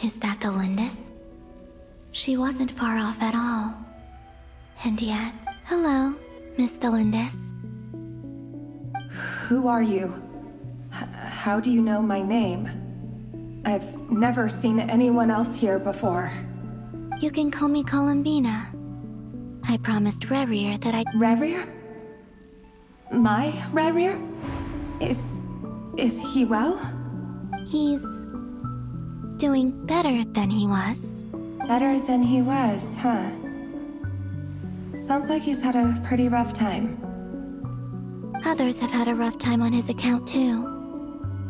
Is that the Lindis? She wasn't far off at all. And yet... Hello, Miss the Lindis. Who are you? How do you know my name? I've never seen anyone else here before. You can call me Columbina. I promised Rerir that I'd... Rerir? My Rerir? Is he well? He's... doing better than he was. Better than he was, huh? Sounds like he's had a pretty rough time. Others have had a rough time on his account too.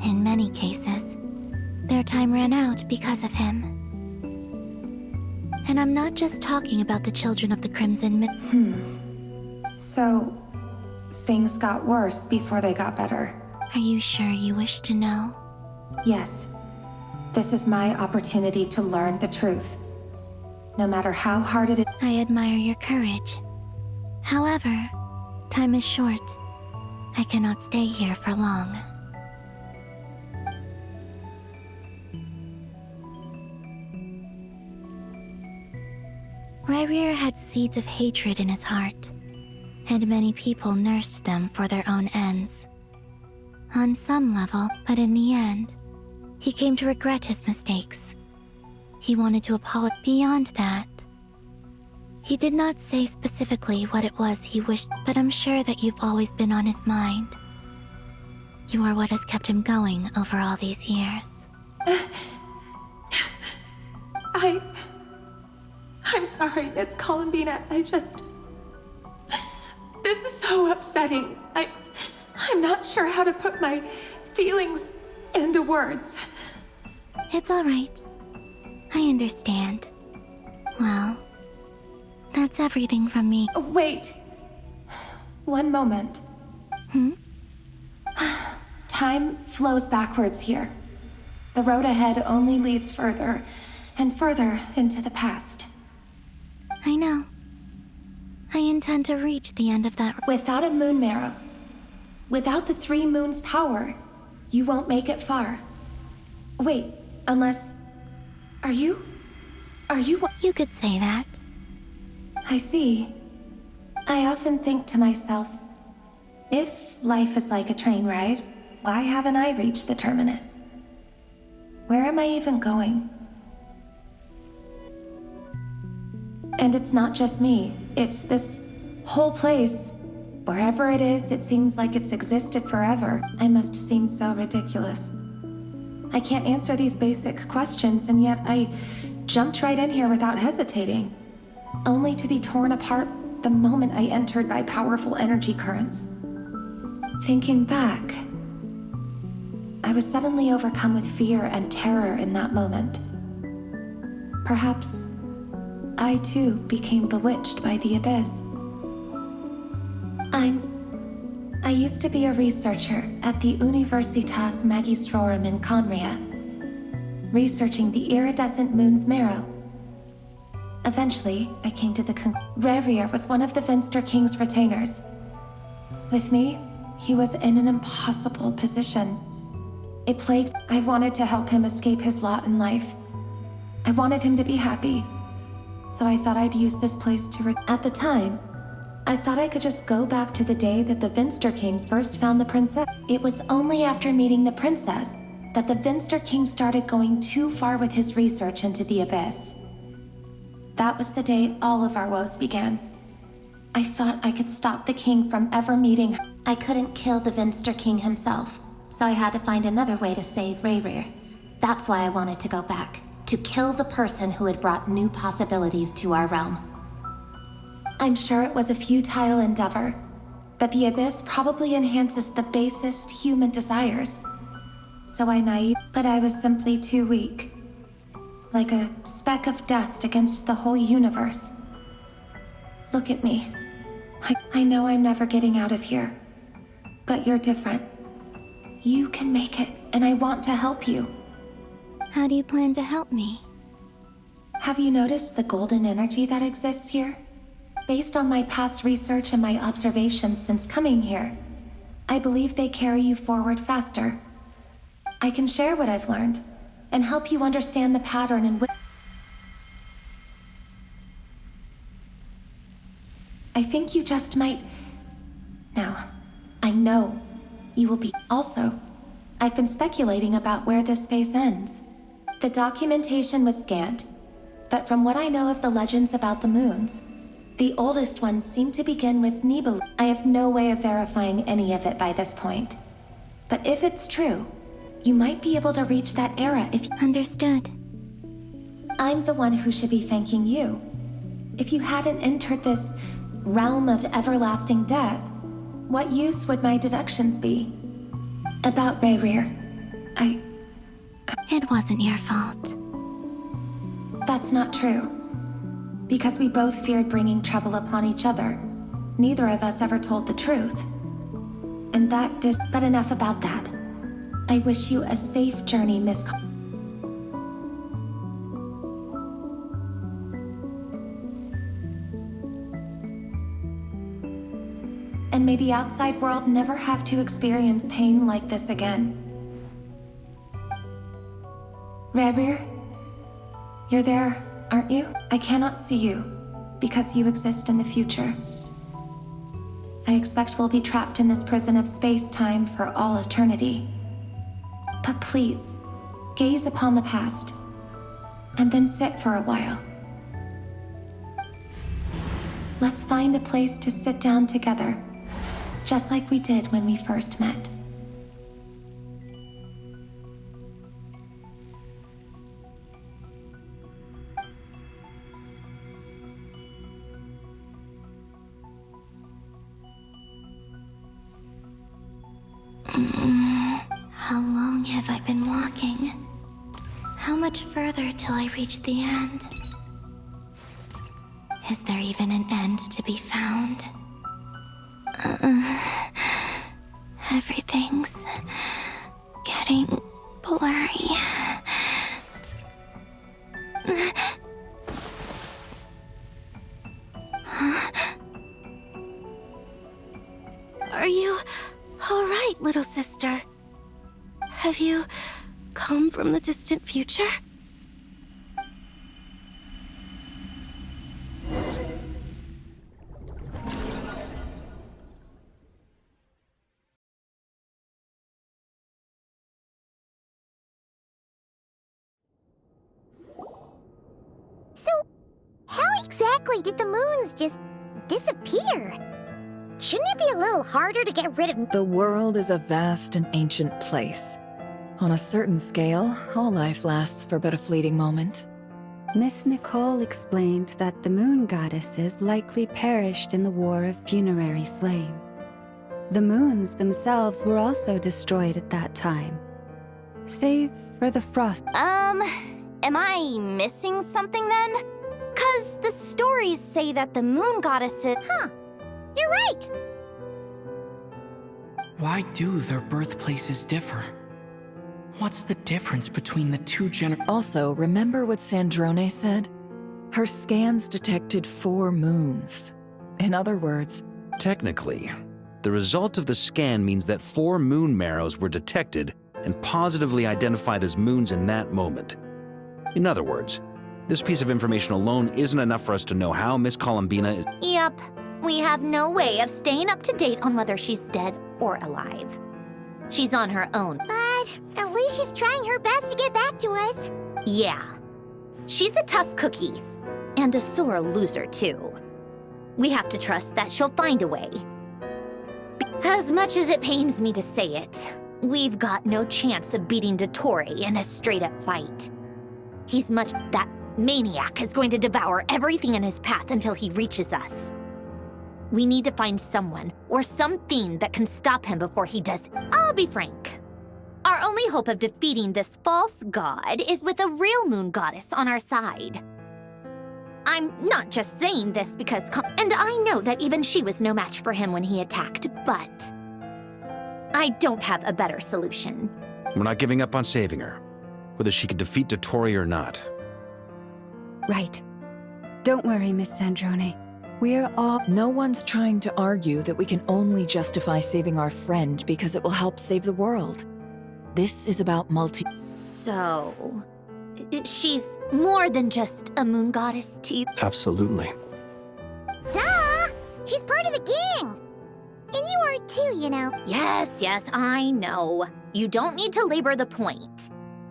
In many cases, their time ran out because of him. And I'm not just talking about the children of the Crimson So, things got worse before they got better. Are you sure you wish to know? Yes. This is my opportunity to learn the truth. No matter how hard it is. I admire your courage. However, time is short. I cannot stay here for long. Rerir had seeds of hatred in his heart, and many people nursed them for their own ends. On some level, but in the end, he came to regret his mistakes. He wanted to apologize. Beyond that, he did not say specifically what it was he wished, but I'm sure that you've always been on his mind. You are what has kept him going over all these years. I'm sorry, Miss Columbina. This is so upsetting. I'm not sure how to put my feelings into words. It's all right. I understand. Well, that's everything from me. Wait. One moment. Time flows backwards here. The road ahead only leads further and further into the past. I know. I intend to reach the end of that. Without a moon marrow, without the 3 moons' power, you won't make it far. Wait, unless... Are you? You could say that. I see. I often think to myself, if life is like a train ride, why haven't I reached the terminus? Where am I even going? And it's not just me. It's this whole place. Wherever it is, it seems like it's existed forever. I must seem so ridiculous. I can't answer these basic questions, and yet I jumped right in here without hesitating, only to be torn apart the moment I entered by powerful energy currents. Thinking back, I was suddenly overcome with fear and terror in that moment. Perhaps I too became bewitched by the abyss. I used to be a researcher at the Universitas Magistrorum in Conria, researching the iridescent moon's marrow. Eventually, I came to the Rerir was one of the Finster King's retainers. With me, he was in an impossible position. It plagued. I wanted to help him escape his lot in life. I wanted him to be happy. So I thought I'd use this place to At the time, I thought I could just go back to the day that the Finster King first found the princess. It was only after meeting the princess that the Finster King started going too far with his research into the abyss. That was the day all of our woes began. I thought I could stop the king from ever meeting her. I couldn't kill the Finster King himself, so I had to find another way to save Rerir. That's why I wanted to go back, to kill the person who had brought new possibilities to our realm. I'm sure it was a futile endeavor, but the abyss probably enhances the basest human desires. So but I was simply too weak. Like a speck of dust against the whole universe. Look at me. I know I'm never getting out of here, but you're different. You can make it, and I want to help you. How do you plan to help me? Have you noticed the golden energy that exists here? Based on my past research and my observations since coming here, I believe they carry you forward faster. I can share what I've learned and help you understand the pattern in which I think you just might. Now, I know you will be. Also, I've been speculating about where this space ends. The documentation was scanned, but from what I know of the legends about the moons, the oldest ones seem to begin with Nibelung. I have no way of verifying any of it by this point. But if it's true, you might be able to reach that era if you... Understood. I'm the one who should be thanking you. If you hadn't entered this realm of everlasting death, what use would my deductions be? About Rayrir, It wasn't your fault. That's not true. Because we both feared bringing trouble upon each other. Neither of us ever told the truth. And that but enough about that. I wish you a safe journey, Miss And may the outside world never have to experience pain like this again. Rayrir, you're there, aren't you? I cannot see you, because you exist in the future. I expect we'll be trapped in this prison of space-time for all eternity. But please, gaze upon the past, and then sit for a while. Let's find a place to sit down together, just like we did when we first met. How long have I been walking? How much further till I reach the end? Is there even an end to be found? Everything's getting blurry. Are you all right, little sister? Have you come from the distant future? So, how exactly did the moons just disappear? Shouldn't it be a little harder to get rid of... The world is a vast and ancient place. On a certain scale, all life lasts for but a fleeting moment. Miss Nicole explained that the moon goddesses likely perished in the War of Funerary Flame. The moons themselves were also destroyed at that time, save for the frost. Am I missing something then? 'Cause the stories say that the moon goddesses... Huh, you're right! Why do their birthplaces differ? What's the difference between the two Also, remember what Sandrone said? Her scans detected 4 moons. In other words... Technically, the result of the scan means that 4 moon marrows were detected and positively identified as moons in that moment. In other words, this piece of information alone isn't enough for us to know how Miss Columbina is... Yep, we have no way of staying up to date on whether she's dead or alive. She's on her own. But at least she's trying her best to get back to us. Yeah. She's a tough cookie. And a sore loser, too. We have to trust that she'll find a way. As much as it pains me to say it, we've got no chance of beating Dottore in a straight-up fight. He's much... That maniac is going to devour everything in his path until he reaches us. We need to find someone, or something that can stop him before he does. I'll be frank. Our only hope of defeating this false god is with a real moon goddess on our side. I'm I'm not just saying this because and I know that even she was no match for him when he attacked, but I don't have a better solution. We're not giving up on saving her, whether she can defeat Dottore or not. Right. Don't worry, Miss Sandrone. We're all... No one's trying to argue that we can only justify saving our friend because it will help save the world. This is about So, she's more than just a moon goddess to you. Absolutely. Duh! She's part of the gang! And you are too, you know. Yes, I know. You don't need to labor the point.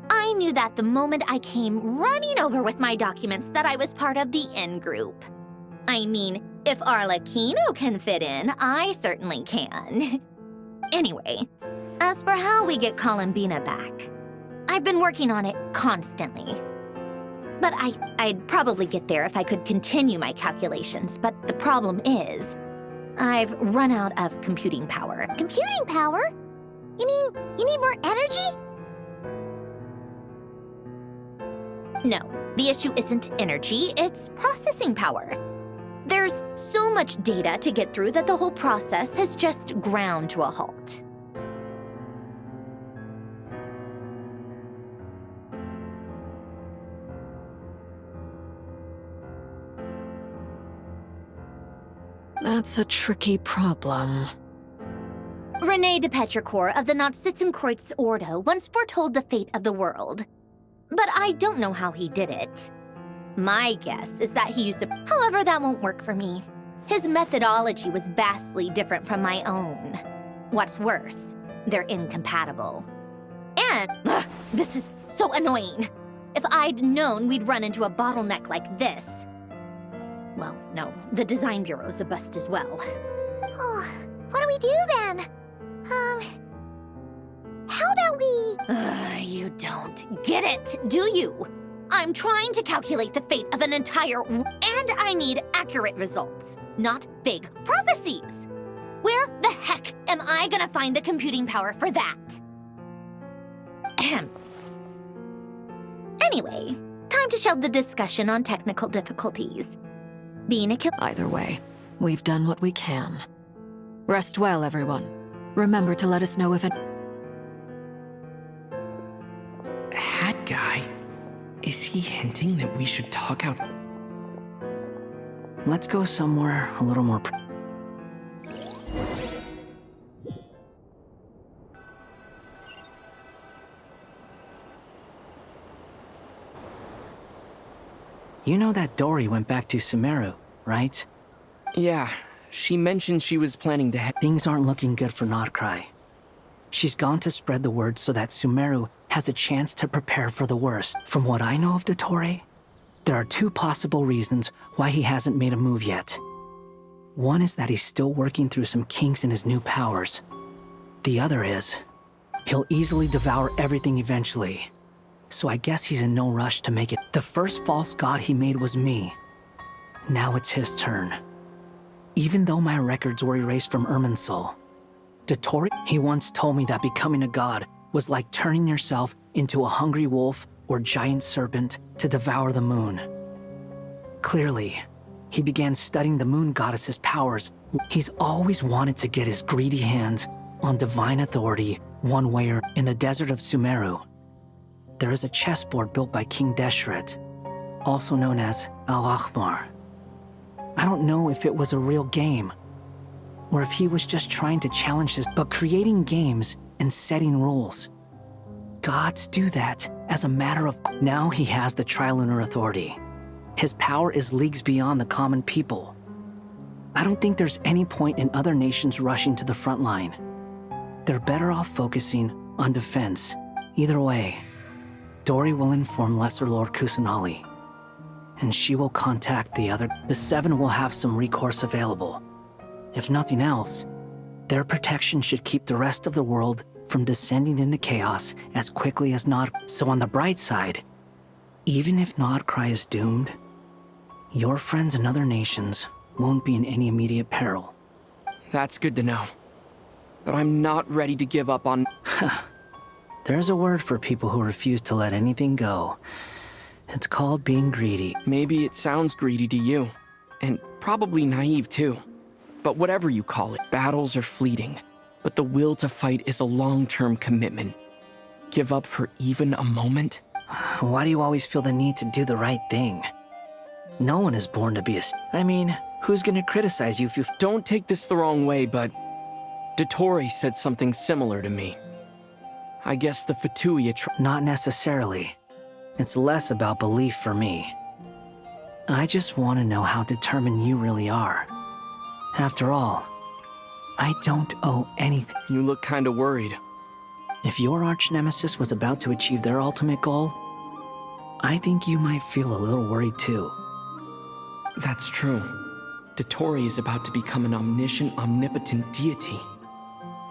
I knew that the moment I came running over with my documents that I was part of the in-group. I mean, if Arlecchino can fit in, I certainly can. Anyway, as for how we get Columbina back, I've been working on it constantly. But I'd probably get there if I could continue my calculations, but the problem is, I've run out of computing power. Computing power? You mean you need more energy? No, the issue isn't energy, it's processing power. There's so much data to get through that the whole process has just ground to a halt. That's a tricky problem. René de Petrichor of the Nazissenkreuz Ordo once foretold the fate of the world. But I don't know how he did it. My guess is that he used a... However, that won't work for me. His methodology was vastly different from my own. What's worse, they're incompatible. And, this is so annoying. If I'd known we'd run into a bottleneck like this... Well, no, the design bureau's a bust as well. Oh, what do we do then? How about we... You don't get it, do you? I'm trying to calculate the fate of an entire and I need accurate results, not big prophecies. Where the heck am I gonna find the computing power for that? Ahem. Anyway, time to shelve the discussion on technical difficulties. Being a Either way, we've done what we can. Rest well, everyone. Remember to let us know if it... Hat guy? Is he hinting that we should talk out? Let's go somewhere a little more... You know that Dory went back to Sumeru, right? Yeah, she mentioned she was planning to head. Things aren't looking good for Notcry. She's gone to spread the word so that Sumeru has a chance to prepare for the worst. From what I know of Dottore, there are two possible reasons why he hasn't made a move yet. One is that he's still working through some kinks in his new powers. The other is, he'll easily devour everything eventually. So I guess he's in no rush to make it. The first false god he made was me. Now it's his turn. Even though my records were erased from Irminsul, Dottore, he once told me that becoming a god was like turning yourself into a hungry wolf or giant serpent to devour the moon. Clearly, he began studying the moon goddess's powers. He's always wanted to get his greedy hands on divine authority one way or in the desert of Sumeru. There is a chessboard built by King Deshret, also known as Al-Ahmar. I don't know if it was a real game, or if he was just trying to challenge this, but creating games and setting rules. Gods do that as a matter of... Now he has the Trilunar Authority. His power is leagues beyond the common people. I don't think there's any point in other nations rushing to the front line. They're better off focusing on defense. Either way, Dory will inform Lesser Lord Kusanali, and she will contact the other. The Seven will have some recourse available. If nothing else, their protection should keep the rest of the world from descending into chaos as quickly as Nod. So on the bright side, even if Nodcry is doomed, your friends in other nations won't be in any immediate peril. That's good to know. But I'm not ready to give up on... There's a word for people who refuse to let anything go. It's called being greedy. Maybe it sounds greedy to you, and probably naive too. But whatever you call it, battles are fleeting, but the will to fight is a long-term commitment. Give up for even a moment? Why do you always feel the need to do the right thing? No one is born to be a... I mean, who's gonna criticize you if you... Don't take this the wrong way, but Dottore said something similar to me. I guess the Fatui Not necessarily. It's less about belief for me. I just want to know how determined you really are. After all, I don't owe anything. You look kinda worried. If your arch-nemesis was about to achieve their ultimate goal, I think you might feel a little worried too. That's true. Dottore is about to become an omniscient, omnipotent deity.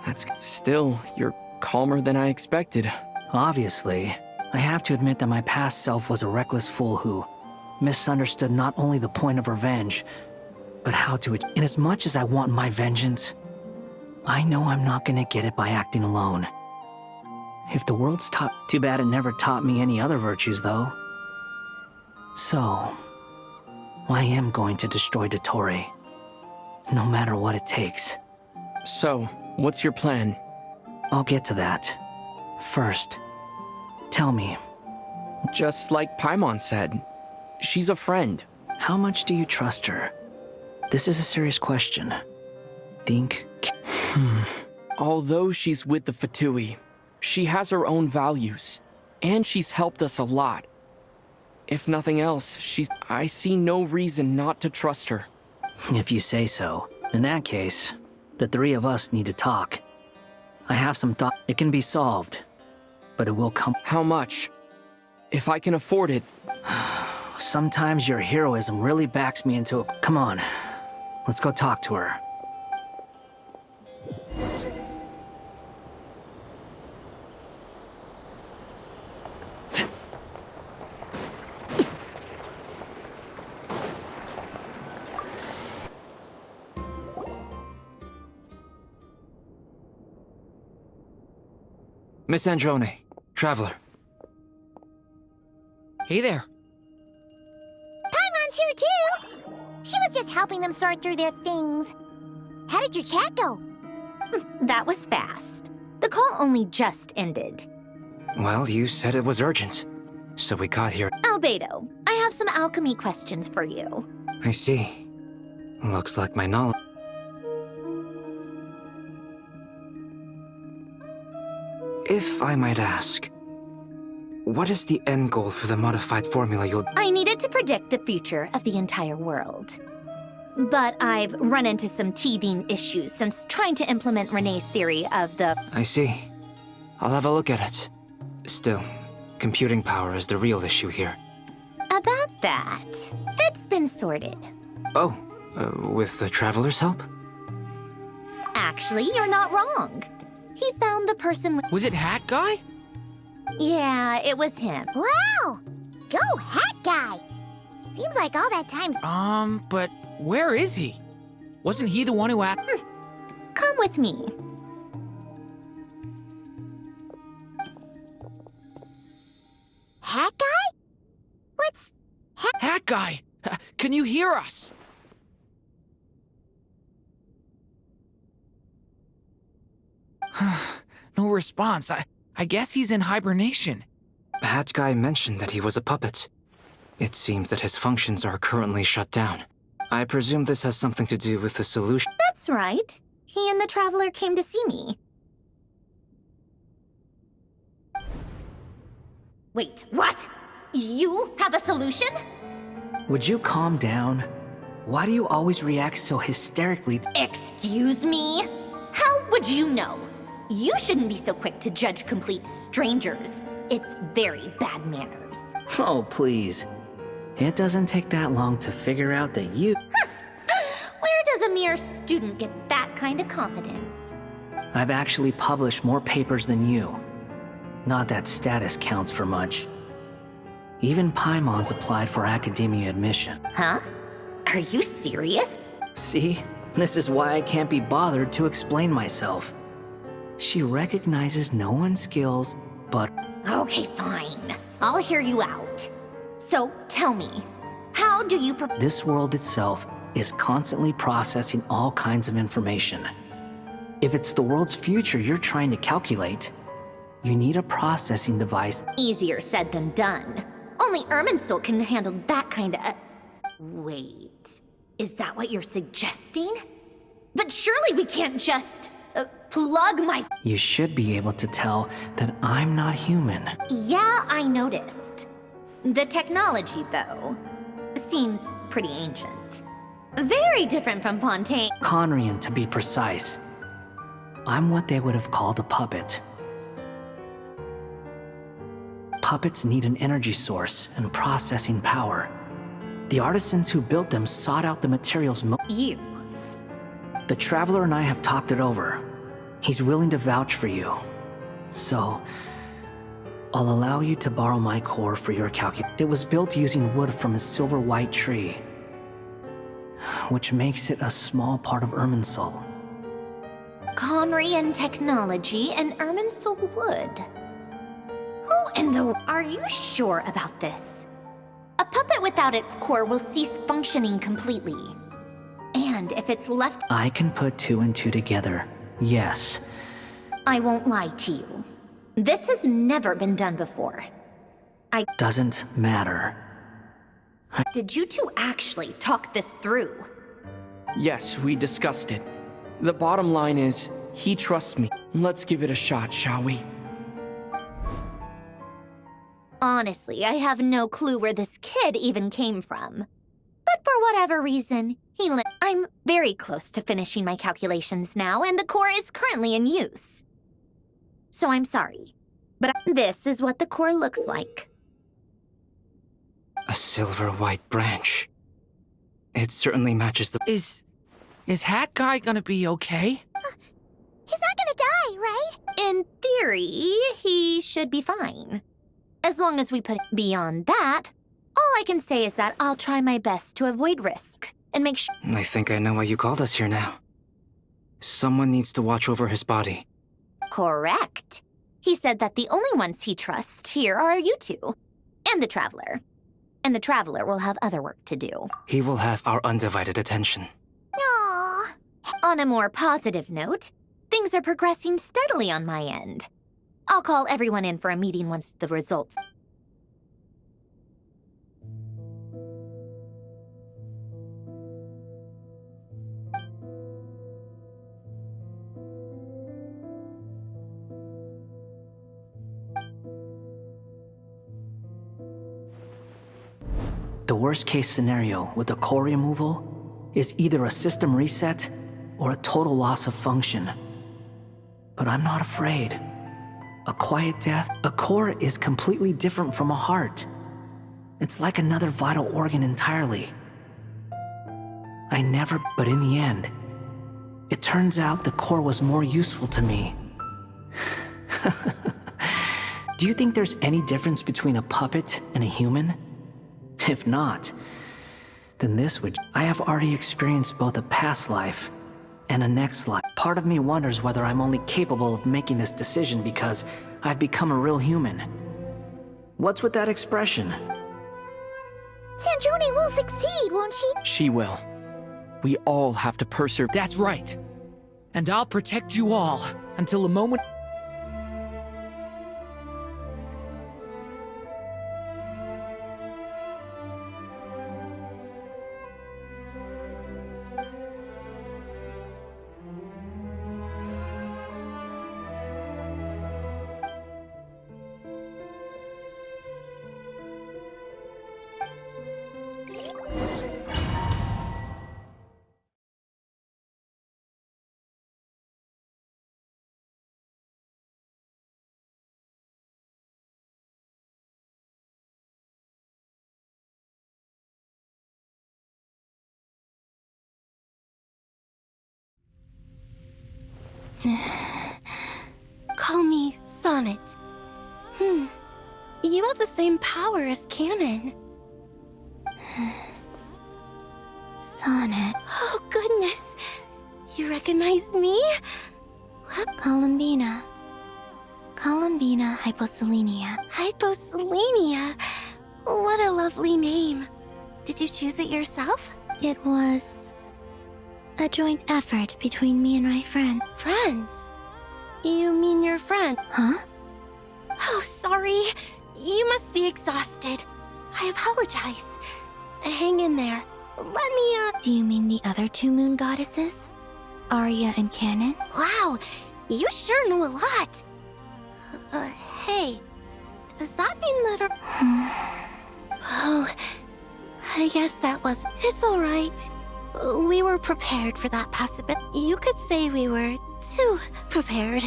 That's... Still, you're calmer than I expected. Obviously, I have to admit that my past self was a reckless fool who misunderstood not only the point of revenge, but how to... Inasmuch as I want my vengeance, I know I'm not gonna get it by acting alone. If the world's taught... Too bad it never taught me any other virtues, though. So, I am going to destroy Dottore, no matter what it takes. So, what's your plan? I'll get to that. First, tell me. Just like Paimon said, she's a friend. How much do you trust her? This is a serious question. Think... Although she's with the Fatui, she has her own values, and she's helped us a lot. If nothing else, I see no reason not to trust her. If you say so. In that case, the three of us need to talk. I have some thought. It can be solved, but it will come... How much? If I can afford it... Sometimes your heroism really backs me into a... Come on, let's go talk to her. Miss Androne, Traveler. Hey there. Paimon's here too! She was just helping them sort through their things. How did your chat go? That was fast. The call only just ended. Well, you said it was urgent, so we got here. Albedo, I have some alchemy questions for you. I see. Looks like my knowledge... If I might ask, what is the end goal for the modified formula you'll... I needed to predict the future of the entire world. But I've run into some teething issues since trying to implement Renee's theory of the... I see. I'll have a look at it. Still, computing power is the real issue here. About that, that's been sorted. Oh, with the Traveler's help? Actually, you're not wrong. He found the person with... Was it Hat Guy? Yeah, it was him. Wow! Go Hat Guy! Seems like all that time... But where is he? Wasn't he the one who asked... Come with me. Hat Guy? What's... Hat Guy! Can you hear us? No response. I guess he's in hibernation. Hat Guy mentioned that he was a puppet. It seems that his functions are currently shut down. I presume this has something to do with the solution. That's right. He and the Traveler came to see me. Wait, what? You have a solution? Would you calm down? Why do you always react so hysterically? Excuse me? How would you know? You shouldn't be so quick to judge complete strangers. It's very bad manners. Oh, please. It doesn't take that long to figure out that you... Where does a mere student get that kind of confidence? I've actually published more papers than you. Not that status counts for much. Even Paimon's applied for academia admission. Huh? Are you serious? See? This is why I can't be bothered to explain myself. She recognizes no one's skills, but... Okay, fine. I'll hear you out. So tell me, how do you This world itself is constantly processing all kinds of information. If it's the world's future you're trying to calculate, you need a processing device. Easier said than done. Only Irminsul can handle that kind of... Wait, is that what you're suggesting? But surely we can't just... plug my... You should be able to tell that I'm not human. Yeah, I noticed. The technology, though, seems pretty ancient. Very different from Fontaine. Conrian, to be precise. I'm what they would have called a puppet. Puppets need an energy source and processing power. The artisans who built them sought out the materials You. The Traveler and I have talked it over. He's willing to vouch for you. So, I'll allow you to borrow my core for your calculation. It was built using wood from a silver white tree, which makes it a small part of Irminsul. Conrian technology and Irminsul wood. Who in the... Are you sure about this? A puppet without its core will cease functioning completely. And if it's left... I can put 2 and 2 together, yes. I won't lie to you. This has never been done before. Doesn't matter. Did you two actually talk this through? Yes, we discussed it. The bottom line is, he trusts me. Let's give it a shot, shall we? Honestly, I have no clue where this kid even came from. But for whatever reason, I'm very close to finishing my calculations now, and the core is currently in use. So I'm sorry, but this is what the core looks like. A silver white branch. It certainly matches the... Is Hat Guy gonna be okay? He's not gonna die, right? In theory, he should be fine. As long as we put it beyond that, all I can say is that I'll try my best to avoid risk and make sure... I think I know why you called us here now. Someone needs to watch over his body. Correct. He said that the only ones he trusts here are you two, and the Traveler. And the Traveler will have other work to do. He will have our undivided attention. Aww. On a more positive note, things are progressing steadily on my end. I'll call everyone in for a meeting once the results... The worst-case scenario with the core removal is either a system reset or a total loss of function. But I'm not afraid. A quiet death? A core is completely different from a heart. It's like another vital organ entirely. But in the end, it turns out the core was more useful to me. Do you think there's any difference between a puppet and a human? If not, then this would... I have already experienced both a past life and a next life. Part of me wonders whether I'm only capable of making this decision because I've become a real human. What's with that expression? Sandrone will succeed, won't she? She will. We all have to persevere. That's right. And I'll protect you all until the moment... Call me Sonnet. You have the same power as Canon. Sonnet. Oh, goodness. You recognize me? Columbina hyposelenia. Hyposelenia? What a lovely name. Did you choose it yourself? It was a joint effort between me and my friend. Friends? You mean your friend? Huh? Oh, sorry. You must be exhausted. I apologize. Hang in there. Let me, Do you mean the other two moon goddesses? Arya and Canon? Wow, you sure know a lot. Hey, does that mean that Oh, I guess that was... It's alright. We were prepared for that possibility. You could say we were too prepared.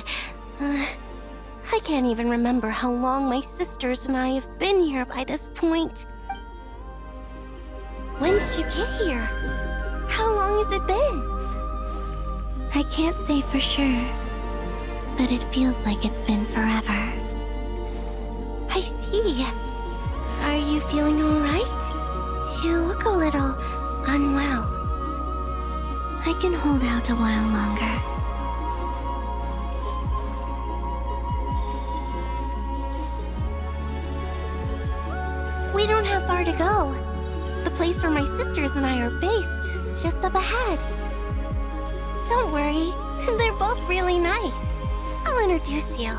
I can't even remember how long my sisters and I have been here by this point. When did you get here? How long has it been? I can't say for sure, but it feels like it's been forever. I see. Are you feeling alright? You look a little unwell. I can hold out a while longer. We don't have far to go. The place where my sisters and I are based is just up ahead. Don't worry, they're both really nice. I'll introduce you.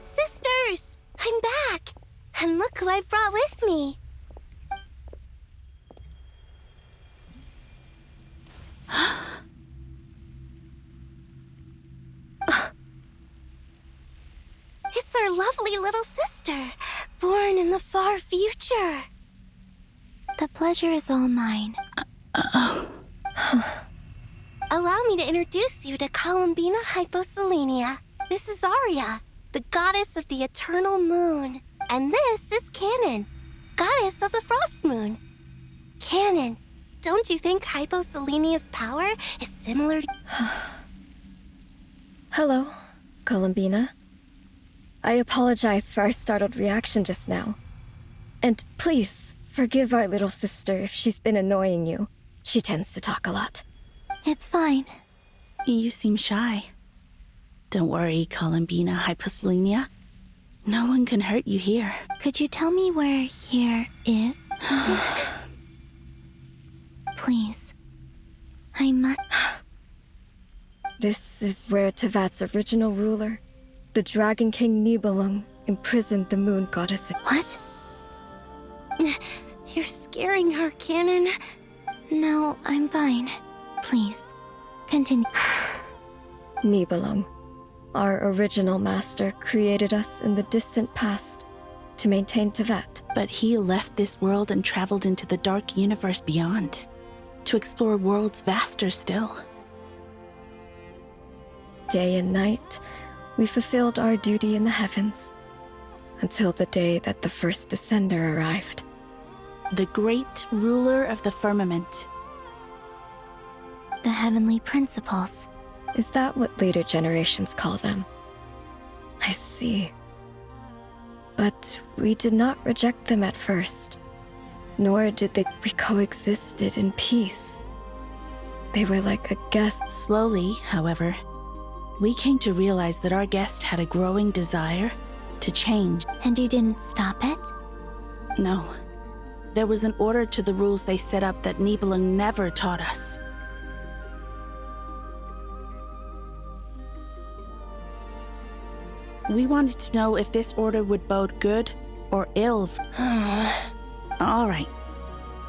Sisters! I'm back! And look who I've brought with me! It's our lovely little sister, born in the far future. The pleasure is all mine. Allow me to introduce you to Columbina Hyposelenia. This is Arya, the goddess of the eternal moon. And this is Canon, goddess of the frost moon. Canon, don't you think Hyposelenia's power is similar to... Hello, Columbina. I apologize for our startled reaction just now. And please, forgive our little sister if she's been annoying you. She tends to talk a lot. It's fine. You seem shy. Don't worry, Columbina Hyposelenia. No one can hurt you here. Could you tell me where here is? Please. I must... This is where Tevat's original ruler, the Dragon King Nibelung, imprisoned the moon goddess. What? You're scaring her, Canon. No, I'm fine. Please, continue. Nibelung, our original master, created us in the distant past to maintain Tevat. But he left this world and traveled into the dark universe beyond, to explore worlds vaster still. Day and night, we fulfilled our duty in the heavens, until the day that the first Descender arrived. The great ruler of the firmament. The heavenly principles. Is that what later generations call them? I see. But we did not reject them at first, nor did they. We coexisted in peace. They were like a guest. Slowly, however, we came to realize that our guest had a growing desire to change. And you didn't stop it? No. There was an order to the rules they set up that Nibelung never taught us. We wanted to know if this order would bode good or ill. All right.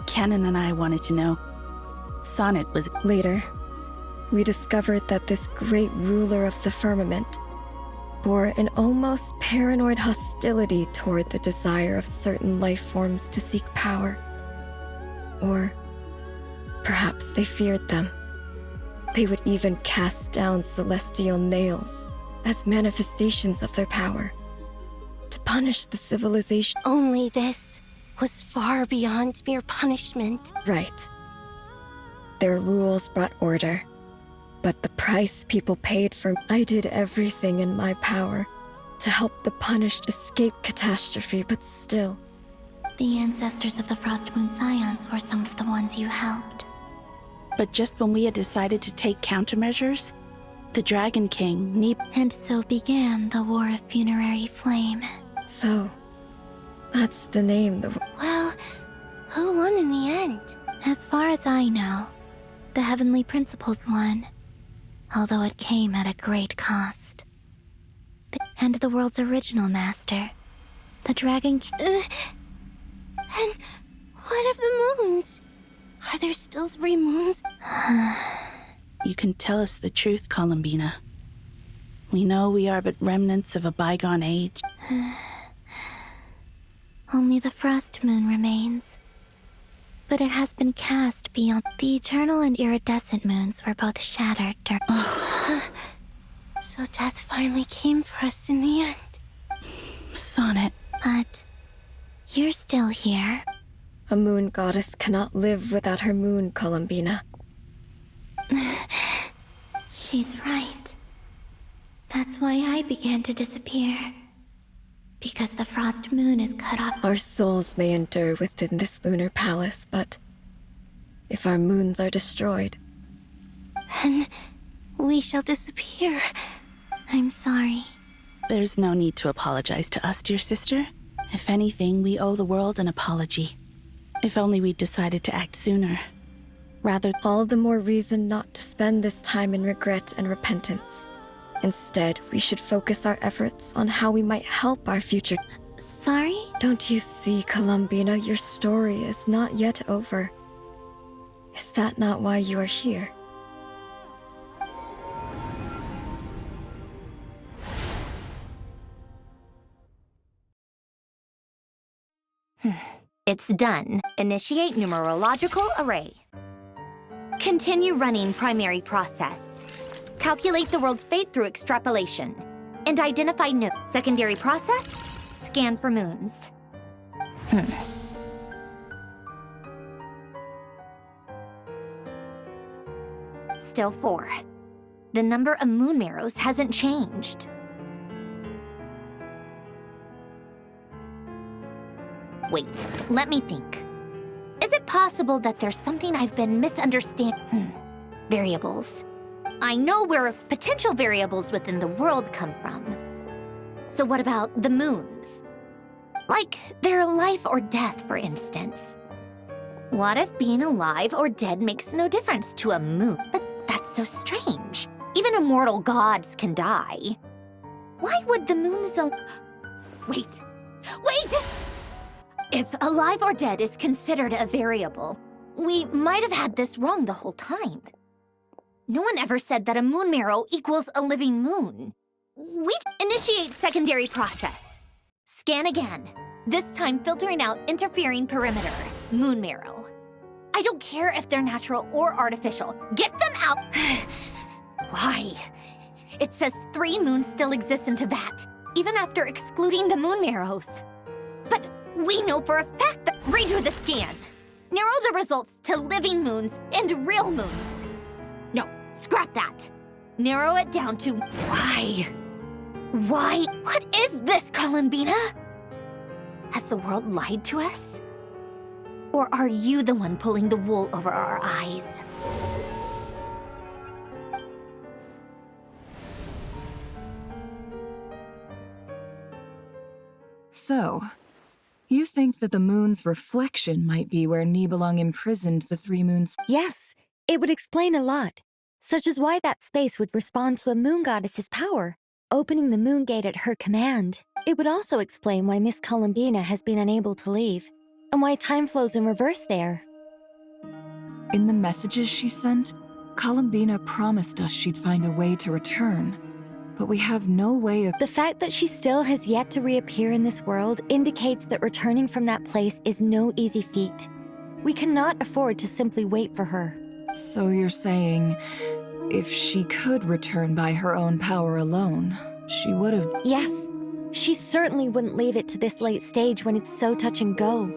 Canon and I wanted to know. Sonnet was... Later, we discovered that this great ruler of the firmament bore an almost paranoid hostility toward the desire of certain life forms to seek power. Or perhaps they feared them. They would even cast down celestial nails as manifestations of their power to punish the civilization. Only this was far beyond mere punishment. Right. Their rules brought order, but the price people paid for... I did everything in my power to help the punished escape catastrophe, but still... The ancestors of the Frost Moon Scions were some of the ones you helped. But just when we had decided to take countermeasures, the Dragon King, And so began the War of Funerary Flame. So, that's the name Well, who won in the end? As far as I know, the Heavenly Principles won, although it came at a great cost. And the world's original master, the Dragon King... And what of the moons? Are there still 3 moons? You can tell us the truth, Columbina. We know we are but remnants of a bygone age. Only the Frost Moon remains. But it has been cast beyond. The eternal and iridescent moons were both shattered during... So death finally came for us in the end. Sonnet. But you're still here. A moon goddess cannot live without her moon, Columbina. She's right. That's why I began to disappear. Because the Frost Moon is cut off. Our souls may endure within this lunar palace, but if our moons are destroyed... Then we shall disappear. I'm sorry. There's no need to apologize to us, dear sister. If anything, we owe the world an apology. If only we'd decided to act sooner. Rather... All the more reason not to spend this time in regret and repentance. Instead, we should focus our efforts on how we might help our future... Sorry? Don't you see, Columbina, your story is not yet over. Is that not why you are here? It's done. Initiate numerological array. Continue running primary process. Calculate the world's fate through extrapolation. And identify new. Secondary process? Scan for moons. Still 4. The number of moon marrows hasn't changed. Wait, let me think. Is it possible that there's something I've been misunderstanding? Variables. I know where potential variables within the world come from. So what about the moons? Like their life or death, for instance. What if being alive or dead makes no difference to a moon? But that's so strange. Even immortal gods can die. Why would the moon's Wait! If alive or dead is considered a variable, we might have had this wrong the whole time. No one ever said that a moon marrow equals a living moon. We initiate secondary process. Scan again, this time filtering out interfering perimeter, moon marrow. I don't care if they're natural or artificial. Get them out! Why? It says 3 moons still exist in Teyvat, even after excluding the moon marrows. But we know for a fact that... Redo the scan. Narrow the results to living moons and real moons. No, scrap that. Narrow it down to... Why? Why? What is this, Columbina? Has the world lied to us? Or are you the one pulling the wool over our eyes? So, you think that the moon's reflection might be where Nibelung imprisoned the 3 moons? Yes, it would explain a lot, such as why that space would respond to a moon goddess's power, opening the moon gate at her command. It would also explain why Miss Columbina has been unable to leave, and why time flows in reverse there. In the messages she sent, Columbina promised us she'd find a way to return. But we have no way of... The fact that she still has yet to reappear in this world indicates that returning from that place is no easy feat. We cannot afford to simply wait for her. So you're saying If she could return by her own power alone, she would have. Yes, she certainly wouldn't leave it to this late stage when it's so touch and go.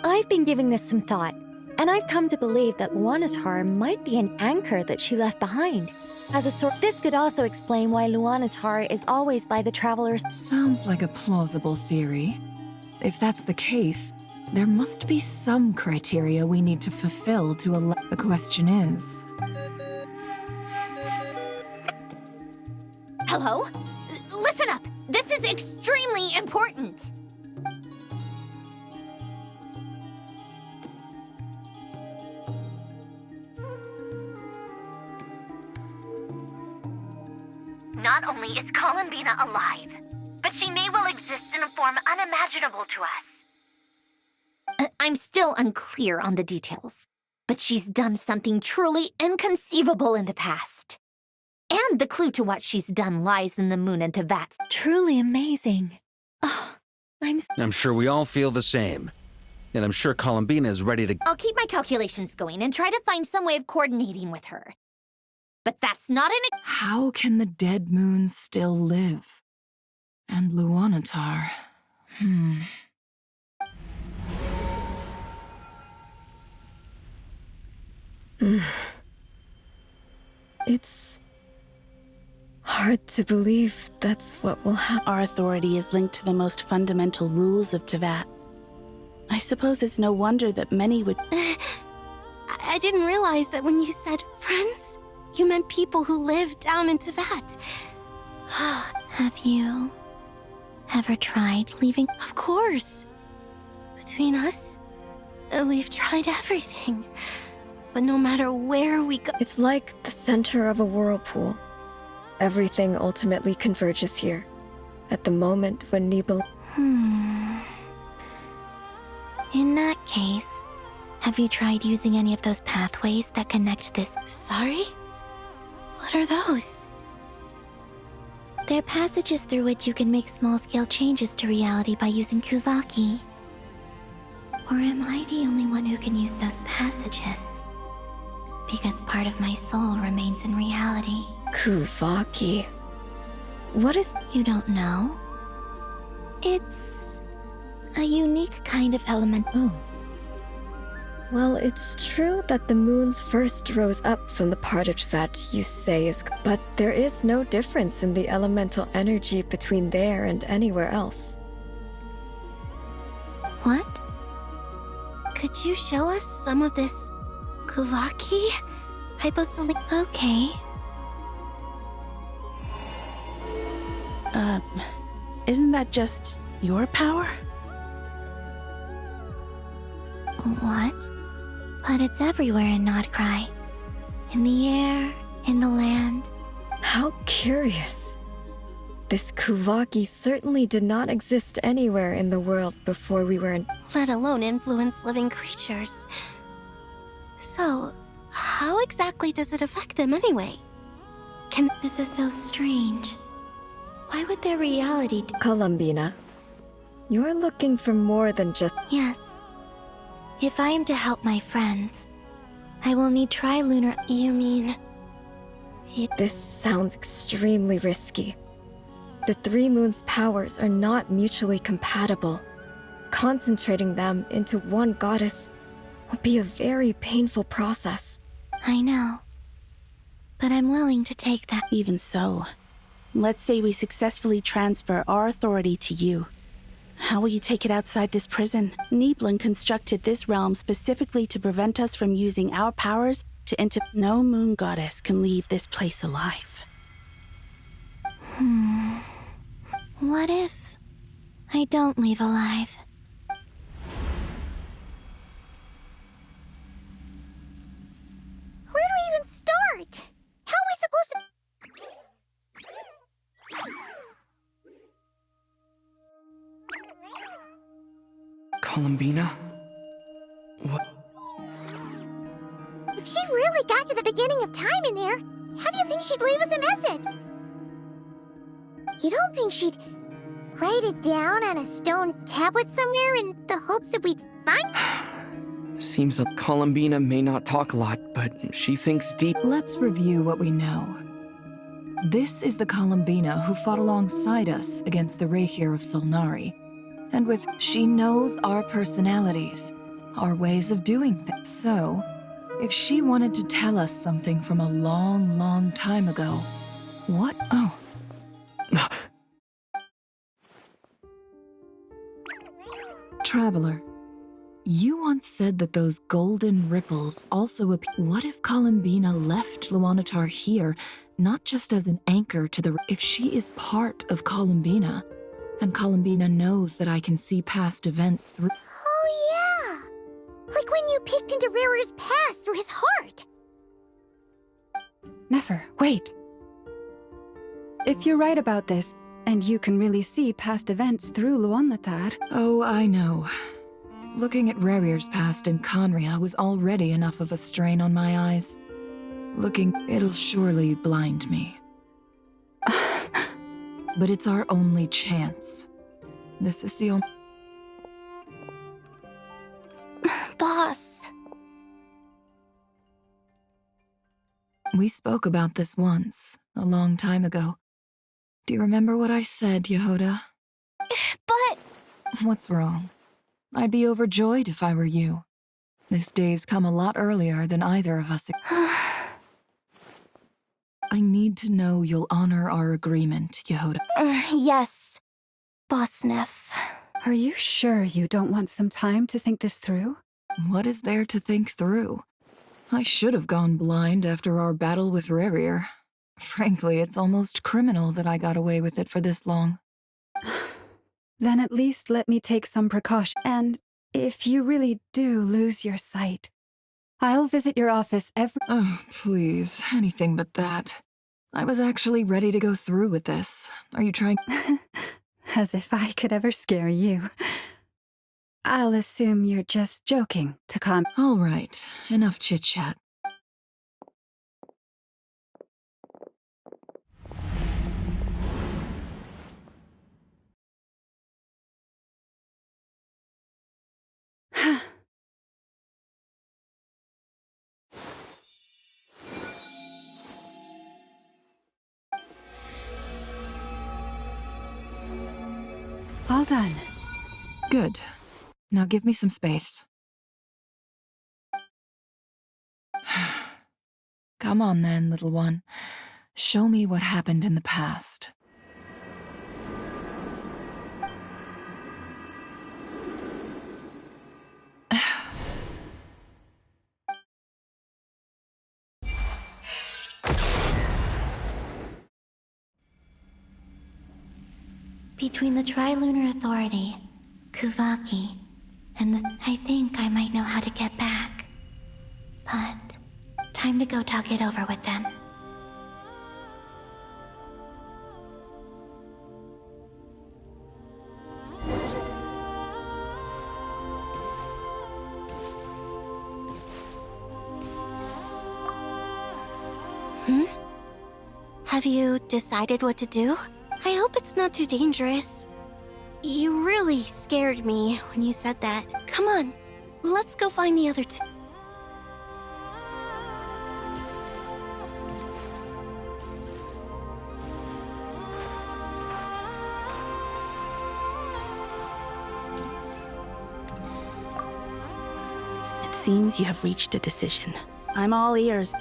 I've been giving this some thought, and I've come to believe that Luana's heart might be an anchor that she left behind. As a sort, this could also explain why Luana's heart is always by the travelers. Sounds like a plausible theory. If that's the case, there must be some criteria we need to fulfill to allow. The question is. Hello? Listen up! This is extremely important! Not only is Columbina alive, but she may well exist in a form unimaginable to us. I'm still unclear on the details, but she's done something truly inconceivable in the past. And the clue to what she's done lies in the moon and Teyvat's. Truly amazing. Oh, I'm sure we all feel the same. And I'm sure Columbina is ready to... I'll keep my calculations going and try to find some way of coordinating with her. But that's not an... How can the dead moon still live? And Luanatar... It's hard to believe that's what will happen. Our authority is linked to the most fundamental rules of Teyvat. I suppose it's no wonder that many would... I didn't realize that when you said friends, you meant people who live down in Teyvat. Have you ever tried leaving? Of course. Between us, we've tried everything. But no matter where we go... It's like the center of a whirlpool. Everything ultimately converges here. At the moment when Nibel... In that case, have you tried using any of those pathways that connect this? Sorry? What are those? They're passages through which you can make small-scale changes to reality by using Kuvaki. Or am I the only one who can use those passages? Because part of my soul remains in reality. Kuvaki. What is... You don't know? It's a unique kind of element. Oh. Well, it's true that the moons first rose up from the part of Teyvat you say is... But there is no difference in the elemental energy between there and anywhere else. What? Could you show us some of this Kuvaki? Okay. Isn't that just your power? What? But it's everywhere in Notcry. In the air, in the land. How curious. This Kuvaki certainly did not exist anywhere in the world before we were in... Let alone influence living creatures. So, how exactly does it affect them anyway? This is so strange. Why would their reality... Columbina, you're looking for more than just... Yes. If I am to help my friends, I will need trilunar... You mean... This sounds extremely risky. The Three Moons' powers are not mutually compatible. Concentrating them into one goddess will be a very painful process. I know. But I'm willing to take that. Even so, let's say we successfully transfer our authority to you. How will you take it outside this prison? Nibelung constructed this realm specifically to prevent us from using our powers to enter. No moon goddess can leave this place alive. What if I don't leave alive? Where do we even start? How are we supposed to... Columbina? What? If she really got to the beginning of time in there, how do you think she'd leave us a message? You don't think she'd write it down on a stone tablet somewhere in the hopes that we'd find? Seems like Columbina may not talk a lot, but she thinks deep. Let's review what we know. This is the Columbina who fought alongside us against the Reikir of Solnari. And she knows our personalities, our ways of doing things. So, if she wanted to tell us something from a long, long time ago, what? Oh. Traveler, you once said that those golden ripples also appear. What if Columbina left Luanatar here, not just as an anchor to the... If she is part of Columbina, and Columbina knows that I can see past events through... Oh yeah! Like when you peeked into Rerir's past through his heart! Nefer, wait! If you're right about this, and you can really see past events through Luanatar... Oh, I know. Looking at Rerir's past in Conria was already enough of a strain on my eyes. It'll surely blind me. But it's our only chance. This is the only... Boss. We spoke about this once, a long time ago. Do you remember what I said, Yehoda? But... What's wrong? I'd be overjoyed if I were you. This day's come a lot earlier than either of us. I need to know you'll honor our agreement, Yehoda. Yes, Boss Neff. Are you sure you don't want some time to think this through? What is there to think through? I should have gone blind after our battle with Rerir. Frankly, it's almost criminal that I got away with it for this long. Then at least let me take some precaution. And if you really do lose your sight, I'll visit your office every... Oh, please, anything but that. I was actually ready to go through with this. Are you trying... As if I could ever scare you. I'll assume you're just joking to calm... All right, enough chit-chat. All done. Good. Now give me some space. Come on then, little one. Show me what happened in the past. Between the Trilunar Authority, Kuvaki, and I think I might know how to get back. But time to go talk it over with them. Have you decided what to do? I hope it's not too dangerous. You really scared me when you said that. Come on, let's go find the other two. It seems you have reached a decision. I'm all ears.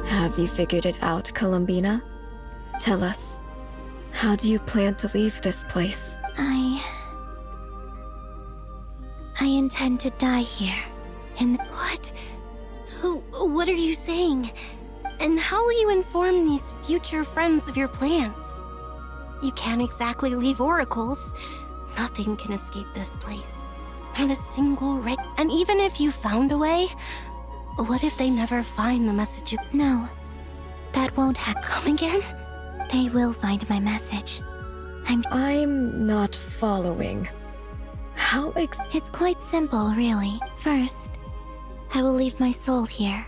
Have you figured it out, Columbina? Tell us, how do you plan to leave this place? I intend to die here. What? What are you saying? And how will you inform these future friends of your plans? You can't exactly leave oracles. Nothing can escape this place. Not a single ray. And even if you found a way, what if they never find the message you... No, that won't happen. Come again? They will find my message. I'm not following. It's quite simple, really. First, I will leave my soul here.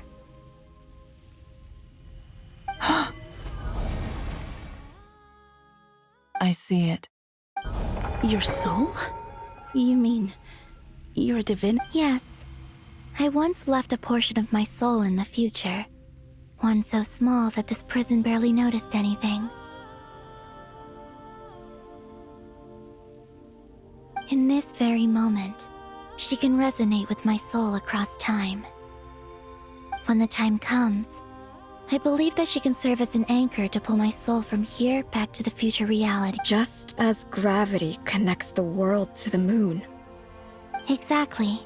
I see it. Your soul? You mean you're a divine? Yes. I once left a portion of my soul in the future. One so small that this prison barely noticed anything. In this very moment, she can resonate with my soul across time. When the time comes, I believe that she can serve as an anchor to pull my soul from here back to the future reality. Just as gravity connects the world to the moon. Exactly.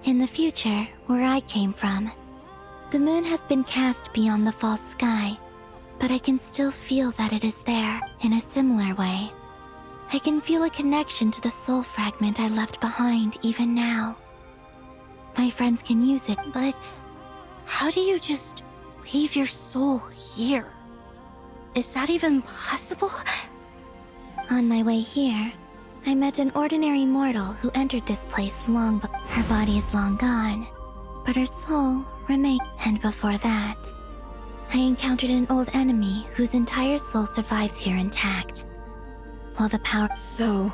In the future, where I came from, the moon has been cast beyond the false sky, but I can still feel that it is there in a similar way. I can feel a connection to the soul fragment I left behind even now. My friends can use it. But how do you just leave your soul here? Is that even possible? On my way here, I met an ordinary mortal who entered this place long before. Her body is long gone, but her soul remained. And before that, I encountered an old enemy whose entire soul survives here intact. While the power... So,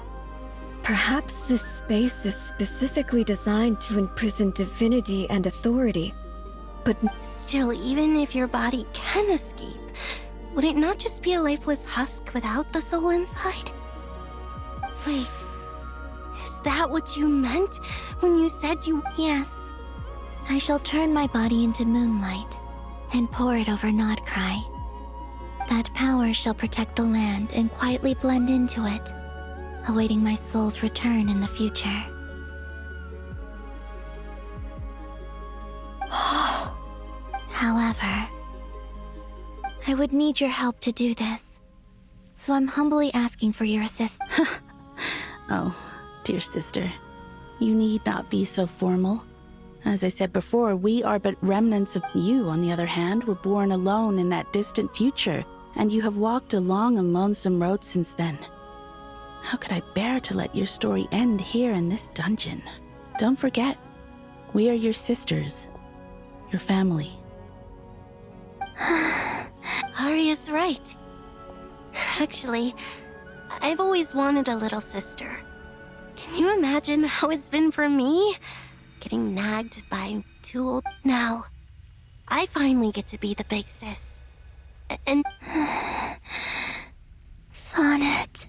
perhaps this space is specifically designed to imprison divinity and authority. But still, even if your body can escape, would it not just be a lifeless husk without the soul inside? Wait, is that what you meant when you said you... Yes. I shall turn my body into moonlight and pour it over Nodcry. That power shall protect the land and quietly blend into it, awaiting my soul's return in the future. However, I would need your help to do this, so I'm humbly asking for your assistance. Oh, dear sister, you need not be so formal. As I said before, we are but remnants of you. On the other hand, were born alone in that distant future, and you have walked a long and lonesome road since then. How could I bear to let your story end here in this dungeon? Don't forget, we are your sisters, your family. Arya's right. Actually, I've always wanted a little sister. Can you imagine how it's been for me? Getting nagged by two old... Now, I finally get to be the big sis. And... Sonnet.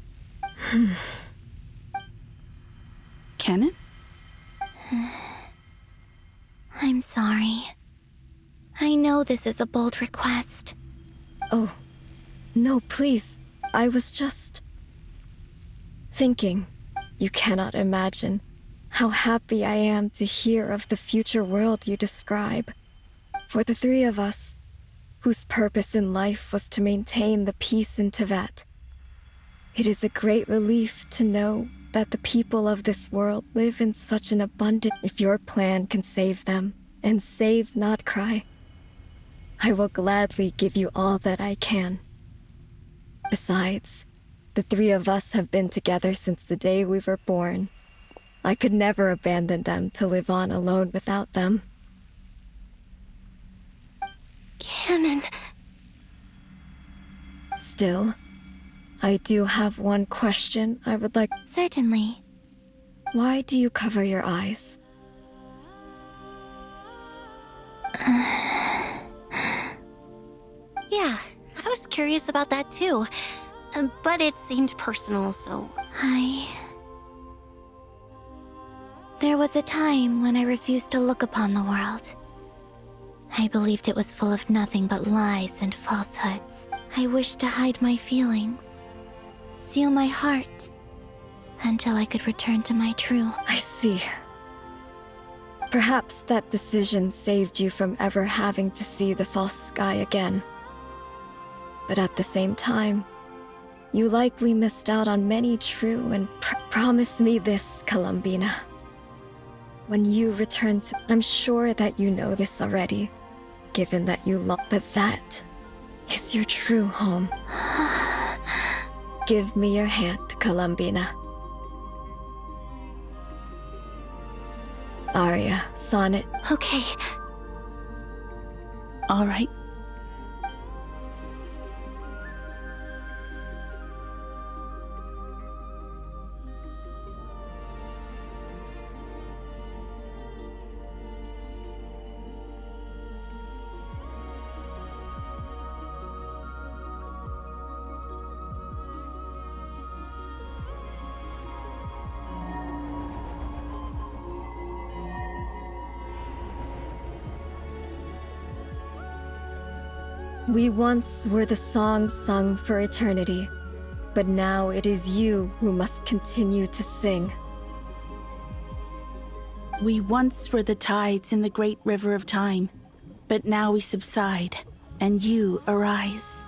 Canon? I'm sorry. I know this is a bold request. Oh, no, please. I was just... thinking. You cannot imagine how happy I am to hear of the future world you describe. For the three of us, whose purpose in life was to maintain the peace in Teyvat, it is a great relief to know that the people of this world live in such an abundance. If your plan can save them, and save Nodcry, I will gladly give you all that I can. Besides, the three of us have been together since the day we were born. I could never abandon them to live on alone without them. Canon. Still, I do have one question I would like... Certainly. Why do you cover your eyes? Yeah, I was curious about that too. But it seemed personal, so... There was a time when I refused to look upon the world. I believed it was full of nothing but lies and falsehoods. I wished to hide my feelings, seal my heart, until I could return to my true... I see. Perhaps that decision saved you from ever having to see the false sky again. But at the same time, you likely missed out on many true and promise me this, Columbina. When you return to... I'm sure that you know this already, given that you love... But that is your true home. Give me your hand, Columbina. aria, sonnet. Okay. All right. We once were the songs sung for eternity, but now it is you who must continue to sing. We once were the tides in the great river of time, but now we subside, and you arise.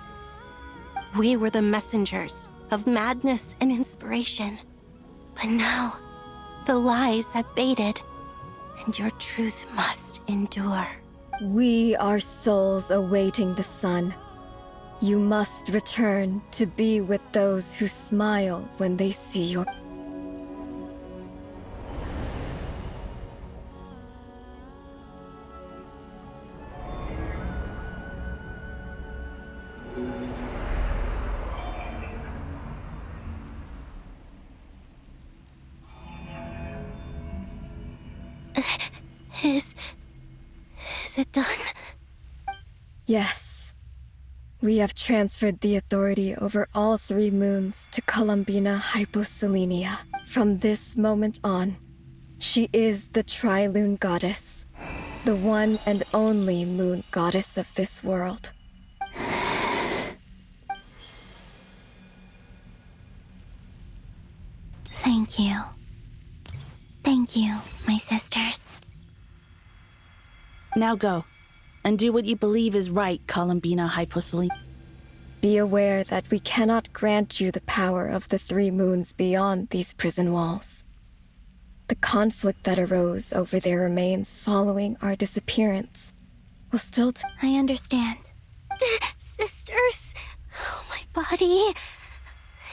We were the messengers of madness and inspiration. But now, the lies have faded, and your truth must endure. We are souls awaiting the sun. You must return to be with those who smile when they see your... Is it done? Yes. We have transferred the authority over all 3 moons to Columbina Hyposelenia. From this moment on, she is the Tri-Lune Goddess, the one and only moon goddess of this world. Thank you. Thank you, my sisters. Now go, and do what you believe is right, Columbina Hyposelenia. Be aware that we cannot grant you the power of the 3 moons beyond these prison walls. The conflict that arose over their remains following our disappearance will still I understand. Sisters, oh, my body.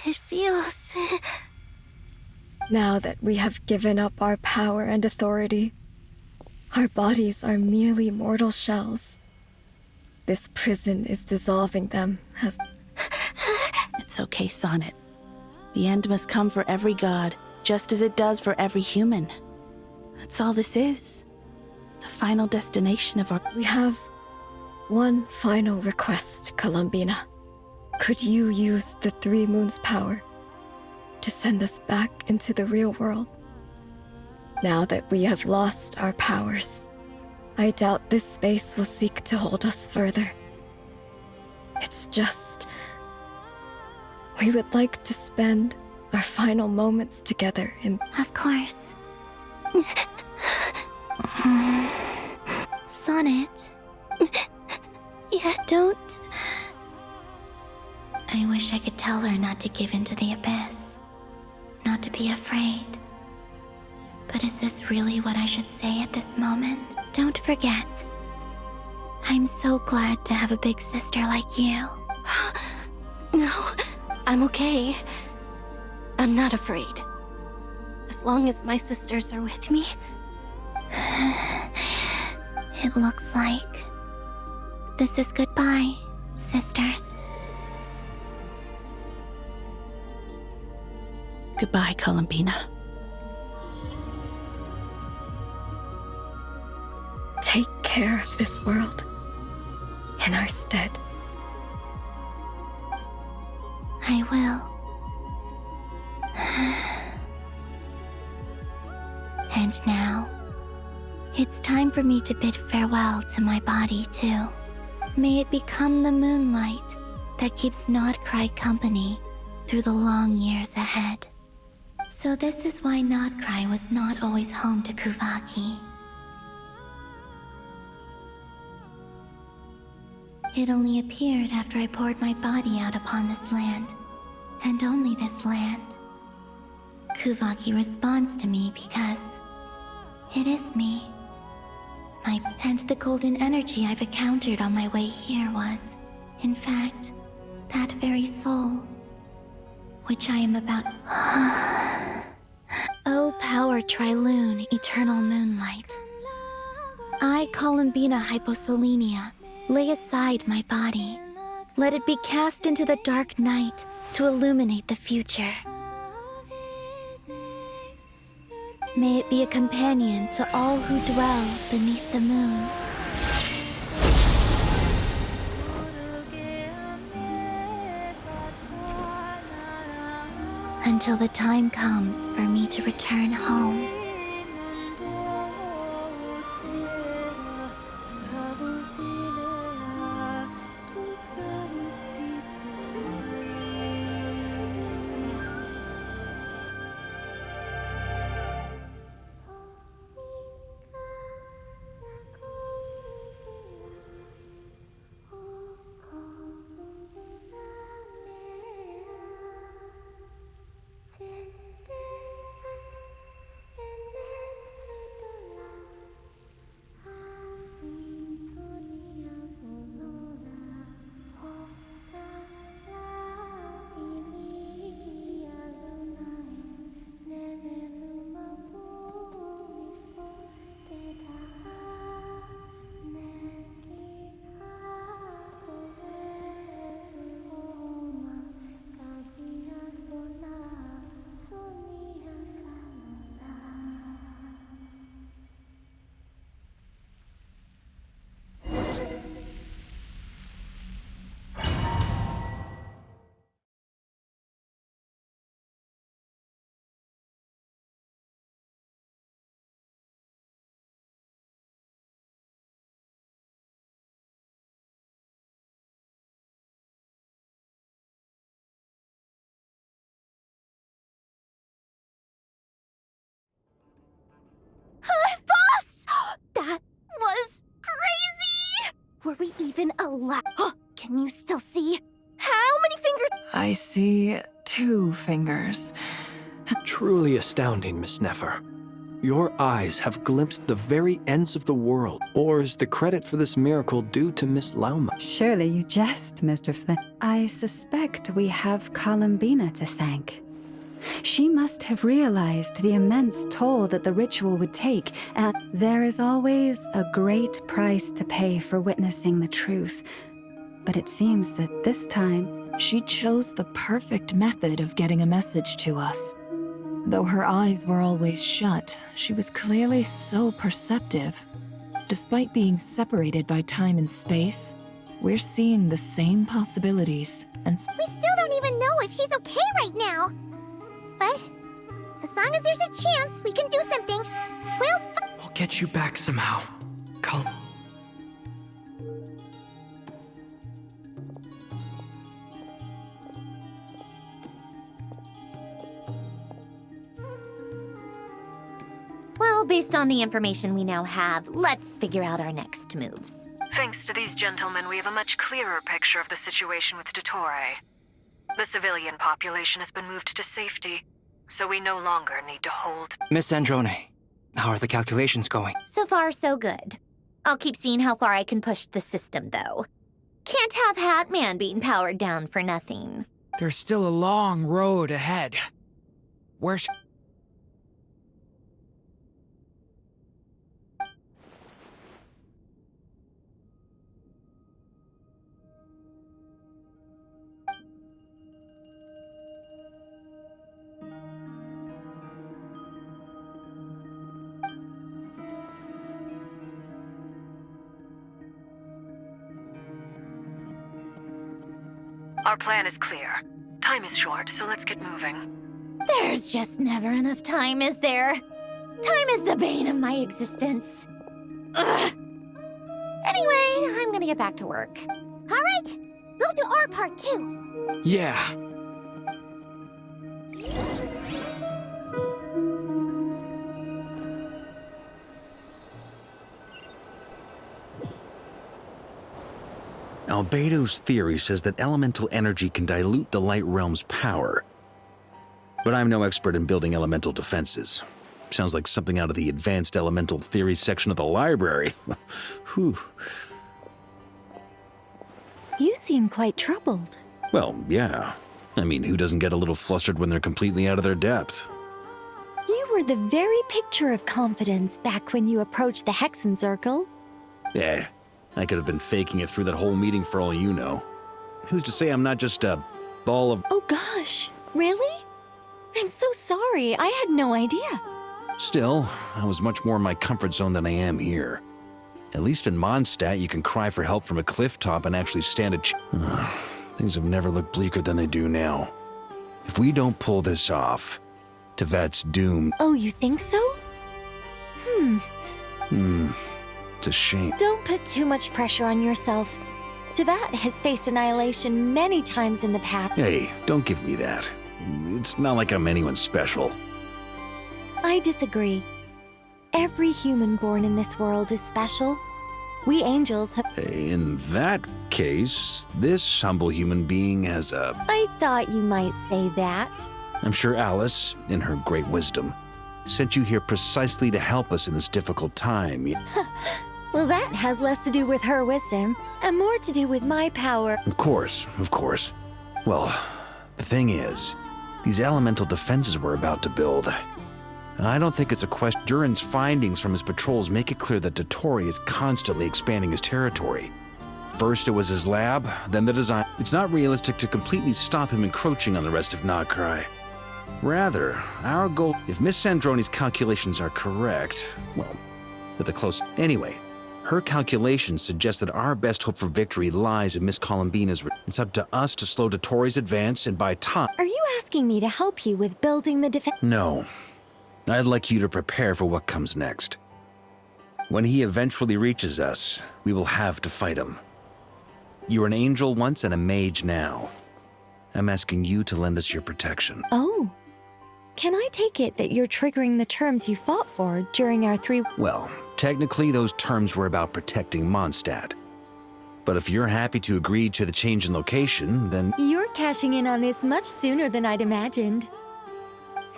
It feels... Now that we have given up our power and authority, our bodies are merely mortal shells. This prison is dissolving them as... It's okay, Sonnet. The end must come for every god, just as it does for every human. That's all this is. The final destination of our... We have one final request, Columbina. Could you use the 3 moons' power to send us back into the real world? Now that we have lost our powers, I doubt this space will seek to hold us further. It's just... we would like to spend our final moments together in... Of course. Sonnet. Yeah, don't... I wish I could tell her not to give in to the abyss. Not to be afraid. But is this really what I should say at this moment? Don't forget. I'm so glad to have a big sister like you. No, I'm okay. I'm not afraid. As long as my sisters are with me. It looks like this is goodbye, sisters. Goodbye, Columbina. Take care of this world in our stead. I will. And now, it's time for me to bid farewell to my body too. May it become the moonlight that keeps Nodcry company through the long years ahead. So this is why Nodcry was not always home to Kuvaki. It only appeared after I poured my body out upon this land, and only this land. Kuvaki responds to me because it is me. And the golden energy I've encountered on my way here was, in fact, that very soul, which I am about... Oh, power Tri-Lune, eternal moonlight. my Columbina hyposelenia, lay aside my body. Let it be cast into the dark night to illuminate the future. May it be a companion to all who dwell beneath the moon. Until the time comes for me to return home. Boss! That was crazy! Were we even alive? Can you still see? How many fingers? I see 2 fingers. Truly astounding, Miss Nefer. Your eyes have glimpsed the very ends of the world. Or is the credit for this miracle due to Miss Lauma? Surely you jest, Mr. Flynn. I suspect we have Columbina to thank. She must have realized the immense toll that the ritual would take, and there is always a great price to pay for witnessing the truth. But it seems that this time, she chose the perfect method of getting a message to us. Though her eyes were always shut, she was clearly so perceptive. Despite being separated by time and space, we're seeing the same possibilities, and we still don't even know if she's okay right now. But as long as there's a chance we can do something, we'll get you back somehow. Come. Well, based on the information we now have, let's figure out our next moves. thanks to these gentlemen, we have a much clearer picture of the situation with Dottore. The civilian population has been moved to safety, so we no longer need to hold. Miss Androne, how are the calculations going? So far, so good. I'll keep seeing how far I can push the system, though. Can't have Hatman being powered down for nothing. There's still a long road ahead. Where sh- Our plan is clear. Time is short, so let's get moving. There's just never enough time, is there? Time is the bane of my existence. Ugh. Anyway, I'm gonna get back to work. All right, we'll do our part too. Yeah. Albedo's theory says that elemental energy can dilute the light realm's power. But I'm no expert in building elemental defenses. Sounds like something out of the advanced elemental theory section of the library. Whew. You seem quite troubled. Well, yeah. I mean, who doesn't get a little flustered when they're completely out of their depth? You were the very picture of confidence back when you approached the Hexen Circle. Yeah, I could have been faking it through that whole meeting for all you know. Who's to say I'm not just a ball of... Oh gosh, really? I'm so sorry, I had no idea. Still, I was much more in my comfort zone than I am here. At least in Mondstadt, you can cry for help from a cliff top and actually stand a Things have never looked bleaker than they do now. If we don't pull this off, Tevat's doomed. Oh, you think so? It's a shame. Don't put too much pressure on yourself. Tevat has faced annihilation many times in the past. Hey, don't give me that. It's not like I'm anyone special. I disagree. Every human born in this world is special. We angels have... In that case, this humble human being has a... I thought you might say that. I'm sure Alice, in her great wisdom, sent you here precisely to help us in this difficult time. Well, that has less to do with her wisdom, and more to do with my power. Of course. Well, the thing is, these elemental defenses we're about to build, I don't think it's a question. Durin's findings from his patrols make it clear that Dottore is constantly expanding his territory. First it was his lab, then the design. It's not realistic to completely stop him encroaching on the rest of Nagcry. Rather, our goal, if Miss Sandroni's calculations are correct, well, at the close. Anyway, her calculations suggest that our best hope for victory lies in Miss Columbina's. It's up to us to slow Dottore's advance and buy time. Are you asking me to help you with building the defense? No. I'd like you to prepare for what comes next. When he eventually reaches us, we will have to fight him. You were an angel once and a mage now. I'm asking you to lend us your protection. Oh. Can I take it that you're triggering the terms you fought for during our 3... Well, technically those terms were about protecting Mondstadt. But if you're happy to agree to the change in location, then... You're cashing in on this much sooner than I'd imagined.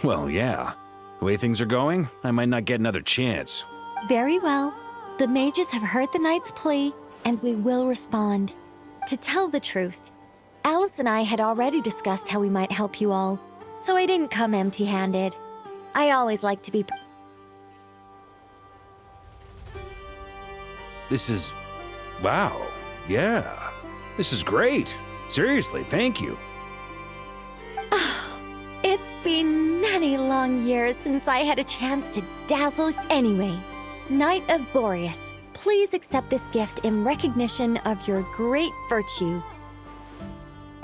Well, yeah. The way things are going, I might not get another chance. Very well. The mages have heard the knight's plea, and we will respond. To tell the truth, Alice and I had already discussed how we might help you all, so I didn't come empty-handed. I always like to be... This is... wow. Yeah. This is great. Seriously, thank you. It's been many long years since I had a chance to dazzle. Anyway, Knight of Boreas, please accept this gift in recognition of your great virtue.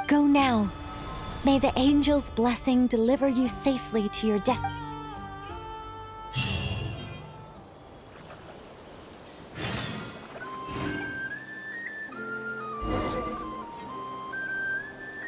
Go now. May the angel's blessing deliver you safely to your destiny.